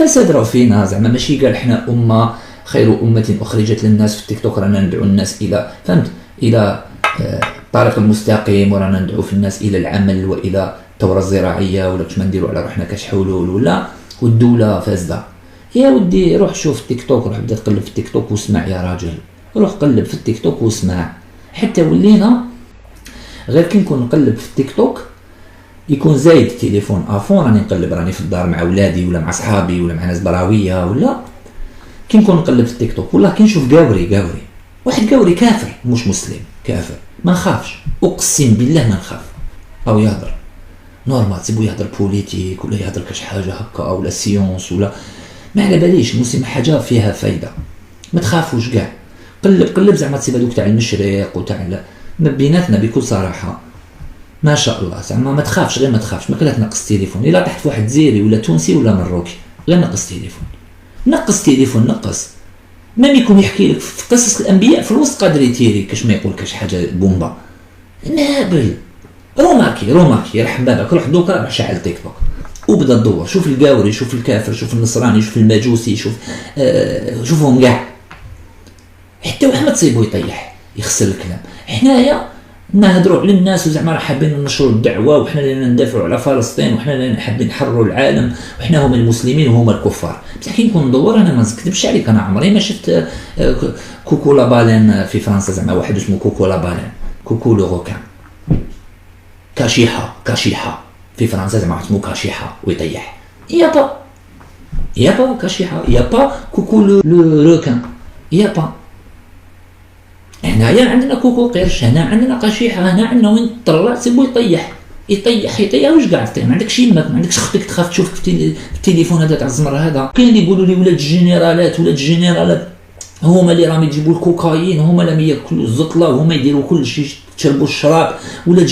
الفساد راه فينا زعما، ماشي قال حنا خير أمة أخرجت للناس في التيك توك رانا ندعو الناس إلى فهمت إلى الطريق المستقيم، ورانا ندعو في الناس إلى العمل وإلى الثورة الزراعية، ولا باش ما نديروا على روحنا كاش حلول ولا والدولة فاسدة. يا ودي روح شوف التيك توك، روح بدا تقلب في التيك توك واسمع يا راجل، روح قلب في التيك توك واسمع. حتى ولينا غير كي نكون نقلب في التيك توك يكون زايد التليفون افون، راني نقلب راني في الدار مع ولادي ولا مع صحابي ولا مع ناس براويه، ولا كي نكون نقلب في التيك توك والله كي نشوف قاوري واحد قاوري كافر مش مسلم كافر، ما نخافش اقسم بالله ما نخاف، او يهضر نورمال تسيبو يهضر بوليتيك ولا يهضر كاش حاجه هكا ولا سيونس ولا ما على باليش، المسلم حاجه فيها فايده، ما تخافوش كاع. قلب زعما تسيب هذوك تاع المشرق وتاع بيناتنا بكل صراحه ما شاء الله زعما ما تخافش، غير ما تخافش، ما كلا تنقص تليفون الا طحت في واحد زيري ولا تونسي ولا مروكي، غير نقص تليفون نقص. ما يكون يحكي لك في قصص الانبياء في الوسط قادر يتيري كاش ما يقول كاش حاجه بومبا نابل. روماكي يرحم بابك، روح دوكا روح شعل تيك توك وبدا تدور، شوف القاوري، شوف الكافر، شوف النصراني، شوف المجوسي، شوفهم كاع، حتى واحد ما تصيبو يطيح يخسر الكلام. حنايا نهضروا على الناس وزعما راه حابين ننشروا الدعوه، وحنا اللي ندافعوا على فلسطين، وحنا اللي حابين نحرروا العالم، وحنا هما المسلمين وهما الكفار. بصح كي نكون ندور انا ما نكذبش عليك، انا عمري ما شفت كوكو لابالين في فرنسا، زعما واحد اسمه كوكو لابالين، كوكو لو روكان، كاشيحه في فرنسا زعما اسمه كاشيحه ويطيح. يابا كاشيحه، يابا كوكو لو روكان، يابا. هنايا عندنا كوكو قرش، هنا عندنا قشيحه، هنا عندنا وين تطلع سيبو يطيح واش قاعد ما عندكش يمك، ما عندكش اختك تخاف تشوف في التليفون هذا تاع الزمر هذا. كاين اللي يقولوا لي ولاد الجنرالات هما اللي راهم يجيبوا الكوكايين، هما اللي ياكلوا الزطله، وهما يديروا كل شيء، يشربوا الشراب. ولاد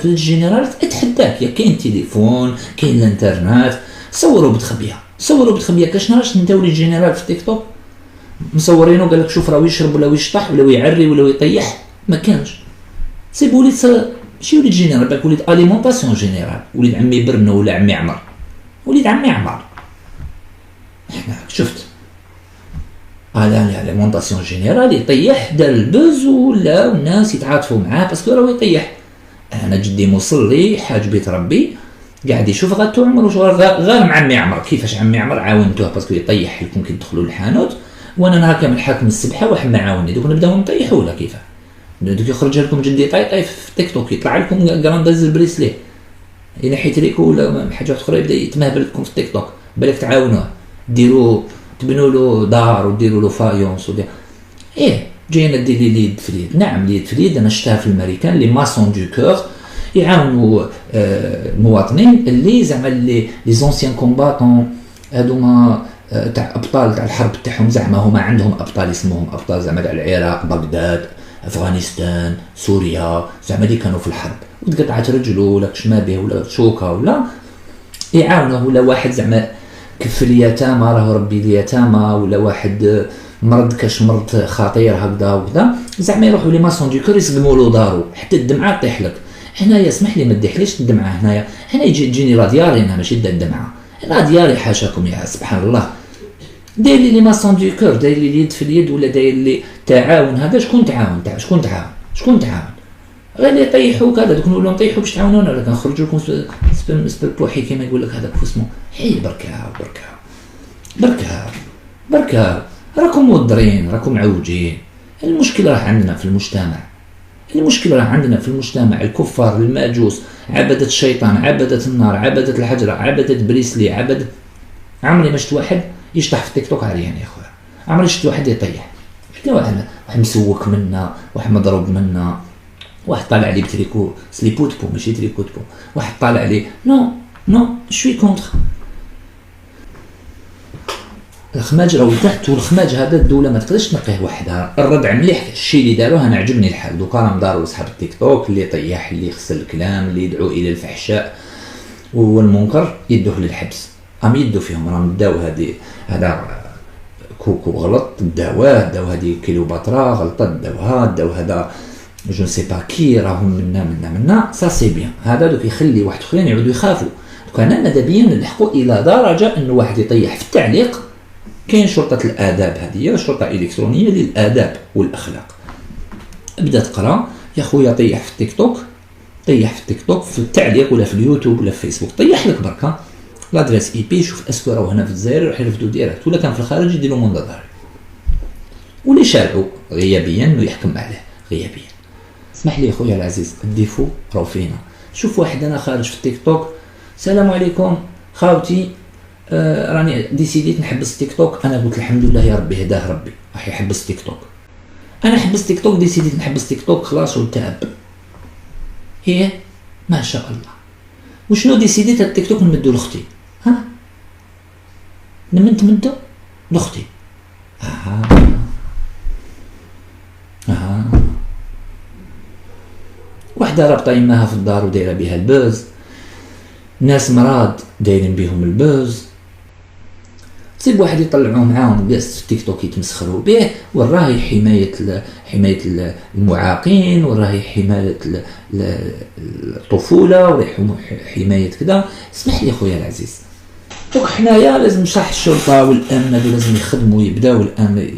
الجنرالات اتحداك، يا كاين تليفون، كاين الانترنت، صوروا بتخبيه كاش نراش نتا ولي الجنرال في التيك توك مصورينه قال لك شوف راه يشرب ولا يشطح ولا يعري ولا يطيح، ما كانش. سي وليد ماشي وليد جينيرال، بالك وليد اليمونطاسيون جينيرال، وليد عمي برنو ولا عمي عمر، وليد عمي عمر. احنا شفت اليمونطاسيون جينيرال يطيح، دار البوز ولا الناس يتعاطفوا معاه باسكو راه يطيح. انا جدي مصلي حاج بيت ربي قاعد يشوف غاتو عمر غير مع عمي عمر، كيفاش عمي عمر عاونتوه باسكو يطيح لكم كي تدخلوا للحانوت، وانا نهار كامل حاكم السبحه واحد ما عاوني، دوك نبداو نطيحوا ولا كيفاه. دوك يخرج لكم جدي طاي في تيك توك، يطلع لكم كرانداز البريسلي الى حيت ليكو ولا حاجه اخرى يبدا يتمهبل لكم في تيك توك، بالك تعاونوه، ديروا تبنوا له دار وديروا له فايونس جاينا دير لي ليد فريد. نعم ليد فريد انا شفتها في الامريكان، لي ماسون دو كور يعاونوا المواطنين اللي زعما لي زونسيان كومباتون هذوما تاع ابطال تاع الحرب تاعهم، زعما هما عندهم ابطال اسمهم ابطال زعما تاع العراق، بغداد، افغانستان، سوريا، زعما اللي كانوا في الحرب وتقطعت رجله ولا كشما به ولا شوكه ولا يعاونه، ولا واحد زعما كف اليتامى راه ربي اليتامى، ولا واحد مرض كاش مرض خطير هكذا وكذا، زعما يروحوا لي ماسون دو كور يسقموا له دارو حتى الدمعه طيح لك. هنايا اسمح لي ما تديحليش الدمعه، هنا يجيني لا دياري، انا ماشي الدمعه، لا دياري حاشاكم يا سبحان الله. داير لي ماسون دو كور، داير لي اليد في اليد، ولا داير لي تعاون. هذا شكون تعاون؟ شكون تعاون؟ غير اللي يطيحوك هذا دوك نقولوا نطيحوا باش تعاونونا، ولا كنخرجوا لكم سبب بوحي كيما يقول لك هذاك اسمه حي بركه راكم موضرين، راكم معوجين. المشكله راه عندنا في المجتمع، الكفار، الماجوس، عبدة الشيطان، عبدة النار، عبدة الحجرة، عبدة بريسلي، عمري ما شفت واحد يشطح في التيك توك عريان يا خويا، عمري شفت واحد يطيح، شفت واحد مسوك منا، واحد مضروب منا، واحد طالع عليه بتريكو سليبوت بو ماشي تريكوت بو، واحد طالع عليه نو شوي كونتر. الخماج راهو تحت، والخماج هذا الدوله ما تقدرش تنقيه وحدها. الردع مليح الشيء اللي داروه، انا عجبني الحال. دوكا راهم داروا اصحاب التيك توك اللي يطيح، اللي يخسر الكلام، اللي يدعو الى الفحشاء والمنكر يدوه للحبس، يدوا فيهم راهم داو هذا كوكو غلط داوه، هذه كيلوباترا غلطت داو هذا جو سي با كي راهم منا سا سي بيان. هذا دوك يخلي واحد اخرين يعودوا يخافوا، كان ماذا بيا نلحقوا الى درجه انه واحد يطيح في التعليق كاين شرطه الاداب، هذه شرطه الكترونيه للاداب والاخلاق. ابدا تقرا يا خويا، طيح في التيك توك، طيح في التيك توك في التعليق ولا في اليوتيوب ولا في فيسبوك، طيح لك بركه لادريس اي بي، شوف اسكو راهو هنا في الجزائر يروح يرفدو ديريكت، ولا كان في الخارج يديروا منتظر ولا شارعوا غيابيا ويحكم عليه غيابيا. اسمح لي خويا العزيز، الديفو راهو فينا. شوف واحد انا خارج في التيك توك، السلام عليكم خاوتي، راني ديسيديت نحبس تيك توك. انا قلت الحمد لله يا ربي هداه ربي راح يحبس تيك توك. انا حبست تيك توك، ديسيديت نحبس تيك توك خلاص وتعب. هي ما شاء الله. وشنو ديسيديت التيك توك نمدو لاختي، ها نمدو لاختي. وحده رابطه يماها في الدار ودايره بها البوز، ناس مراد دايرين بهم البوز، تصيب واحد يطلعوه معاهم جالس في تيك توك يتمسخروا به، وراهي حمايه المعاقين، وراهي حمايه الطفوله، وراهي حمايه كذا. اسمح لي خويا العزيز، دوك حنايا لازم صح الشرطه والامن هذو لازم يخدموا، يبداو الان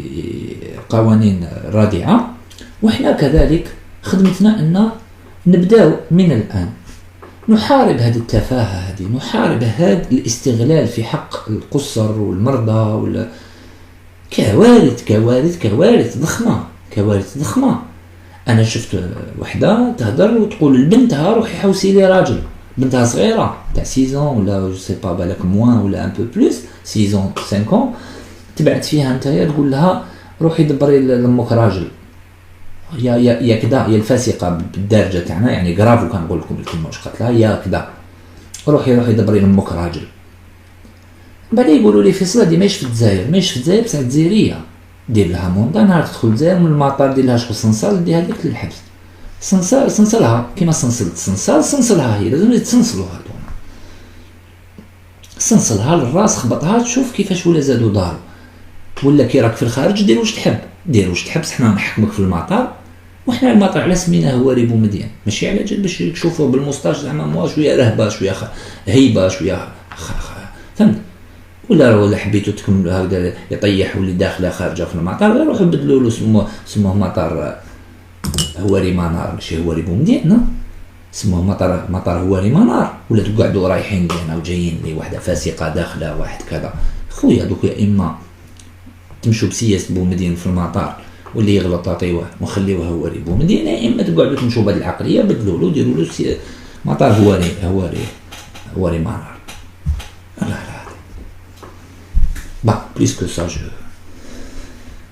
قوانين رادعه، وحنا كذلك خدمتنا ان نبداو من الان نحارب هذه التفاهة، هذه نحارب هذا الاستغلال في حق القصر والمرضى كوارث كوارث كوارث ضخمة، كوارث ضخمة. أنا شفت وحدة تهدر وتقول لبنتها روحي حوسي لي راجل، بنتها صغيرة تاع 6 ولا جو سي با بالك موان ولا ان بو بلوس 6 5 تبعت فيها نتايا تقول لها روحي دبري لامك راجل. يا كدا، يا الفاسقه بالدارجه تاعنا يعني كرافو كنقول لكم الكلمه واش قالت لها، يا كدا روحي دبري لامك راجل. بعدين يقولوا لي فيصل هذه ماهيش في الجزائر، ماهيش في الجزائر بصح جزائريه، دير لها مونطا نهار تدخل الجزائر من المطار دير لها شغل صنصال ديها لك للحبس. صنصلها كيما صنصلت صنصلها هي لازم يتسنصلوا هادو، صنصلها للراس خبطها تشوف كيفاش ولا زادوا دارو. ولا كي راك في الخارج دير واش تحب، دير واش تحب، حنا نحكمك في المطار. وحنا المطار على سميناه هواري بومدين، ماشي على جال باش تشوفوه بالموستاج زعما موا شويه رهبه شويه هيبه شويه فهمت. ولا حبيتو تكملوا هكذا يطيح واللي داخله خارجه في المطار، روحوا بدلوا له سموه مطار هواري منار، ماشي هواري بومدين، سموه مطار هواري منار. ولا تقعدوا رايحين لهنا وجايين لي واحده فاسقه داخله واحد كذا. خويا دوك يا اما تمشوا بسياسة بومدين في المطار واللي يغلط عطيوه وخليوه هواري بومدين، يا اما تقعدوا تمشوا بهذه العقليه بدلوا له ديروا له مطار هواري منار. لا با بليس كو سا جو